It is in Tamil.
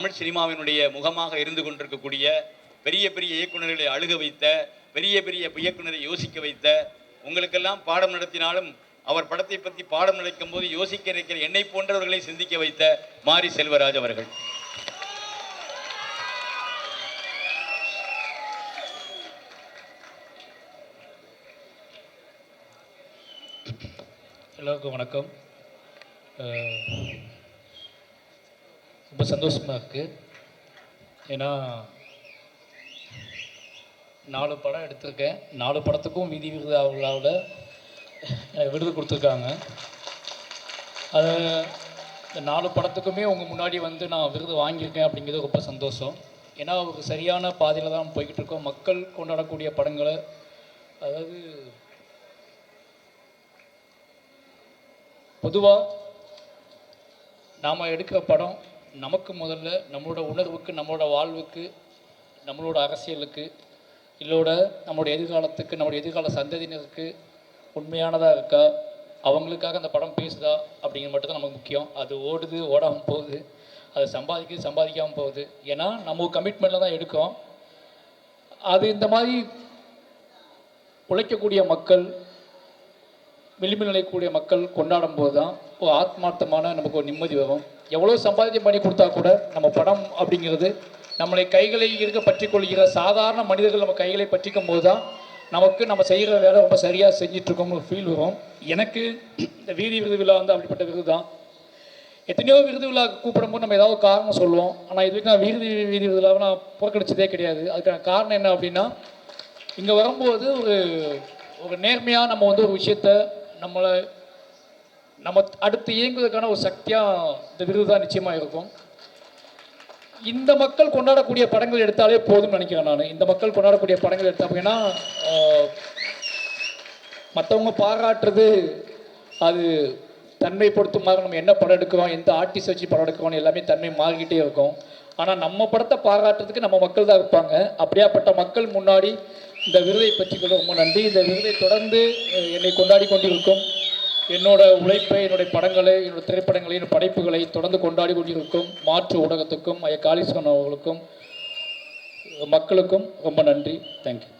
தமிழ் சினிமாவினுடைய முகமாக இருந்து கொண்டிருக்கக்கூடிய பெரிய பெரிய இயக்குநர்களை அழுக வைத்த, பெரிய பெரிய இயக்குநரை யோசிக்க வைத்த, உங்களுக்கெல்லாம் பாடம் நடத்தினாலும் அவர் படத்தை பற்றி பாடம் நடக்கும் போது யோசிக்க இருக்கிற என்னை போன்றவர்களை சிந்திக்க வைத்த மாரி செல்வராஜ் அவர்கள். எல்லோருக்கும் வணக்கம். ரொம்ப சந்தோஷமாக இருக்குது. ஏன்னா 4 படம் எடுத்திருக்கேன். 4 படத்துக்கும் வீதி விருது விழாவில் எனக்கு விருது கொடுத்துருக்காங்க. அது இந்த 4 படத்துக்குமே உங்கள் முன்னாடி வந்து நான் விருது வாங்கியிருக்கேன் அப்படிங்கிறது ரொம்ப சந்தோஷம். ஏன்னா ஒரு சரியான பாதையில் தான் போய்கிட்டு இருக்கோம். மக்கள் கொண்டாடக்கூடிய படங்களை, அதாவது பொதுவாக நாம் எடுக்கிற படம் நமக்கு முதல்ல நம்மளோட உணர்வுக்கு, நம்மளோட வாழ்வுக்கு, நம்மளோட அரசியலுக்கு, இல்லோட நம்மளுடைய எதிர்காலத்துக்கு, நம்மளுடைய எதிர்கால சந்ததியினருக்கு உண்மையானதாக இருக்கா, அவங்களுக்காக அந்த படம் பேசுதா அப்படிங்கிற மட்டும் தான் நமக்கு முக்கியம். அது ஓடுது, ஓடாமல் போகுது, அது சம்பாதிக்காமல் போகுது. ஏன்னா நம்ம கமிட்மெண்ட்டில் தான் எடுக்கிறோம். அது இந்த மாதிரி உழைக்கக்கூடிய மக்கள், விளிம்பு நிலைக்கூடிய மக்கள் கொண்டாடும் போது தான் ஒரு ஆத்மார்த்தமான நமக்கு ஒரு நிம்மதி வரும். எவ்வளோ சம்பாதியம் பண்ணி கொடுத்தா கூட நம்ம படம் அப்படிங்கிறது நம்மளை கைகளை இருக்க பற்றி கொள்கிற சாதாரண மனிதர்கள் நம்ம கைகளை பற்றிக்கும் போது தான் நமக்கு நம்ம செய்கிற வேலை ரொம்ப சரியாக செஞ்சிட்ருக்கோம்னு ஒரு ஃபீல் வரும். எனக்கு இந்த வீதி விருது விழா வந்து அப்படிப்பட்ட விருது தான். எத்தனையோ விருது விழா கூப்பிடும்போது நம்ம ஏதாவது காரணம் சொல்லுவோம். ஆனால் இது வரைக்கும் நான் வீதி விருதுலாவை நான் புறக்கணிச்சதே கிடையாது. அதுக்கான காரணம் என்ன அப்படின்னா, இங்கே வரும்போது ஒரு நேர்மையாக நம்ம வந்து ஒரு விஷயத்தை நம்ம அடுத்து இயங்குவதற்கான ஒரு சக்தியாக இந்த விருது தான் நிச்சயமாக இருக்கும். இந்த மக்கள் கொண்டாடக்கூடிய படங்கள் எடுத்தாலே போதும்னு நினைக்கிறேன் நான். இந்த மக்கள் கொண்டாடக்கூடிய படங்கள் எடுத்தா அப்படின்னா, மற்றவங்க பாராட்டுறது அது தன்மை பொறுத்துமாக நம்ம என்ன படம் எடுக்கிறோம், எந்த ஆர்டிஸ்ட் வச்சு படம் எடுக்கிறோம் எல்லாமே தன்மை மாறிக்கிட்டே இருக்கும். ஆனால் நம்ம படத்தை பாராட்டுறதுக்கு நம்ம மக்கள் தான் இருப்பாங்க. அப்படியாப்பட்ட மக்கள் முன்னாடி இந்த விருதை பற்றிக்கொள்ள ரொம்ப நன்றி. இந்த விருதை தொடர்ந்து என்னை கொண்டாடி கொண்டிருக்கும், என்னோட உழைப்பை, என்னுடைய படங்களை, என்னோட திரைப்படங்களை, என்னோட படைப்புகளை தொடர்ந்து கொண்டாடி கொண்டிருக்கும் மாற்று ஊடகத்துக்கும், ஐயா காளீஸ்வரன் அவர்களுக்கும், மக்களுக்கும் ரொம்ப நன்றி. தேங்க்யூ.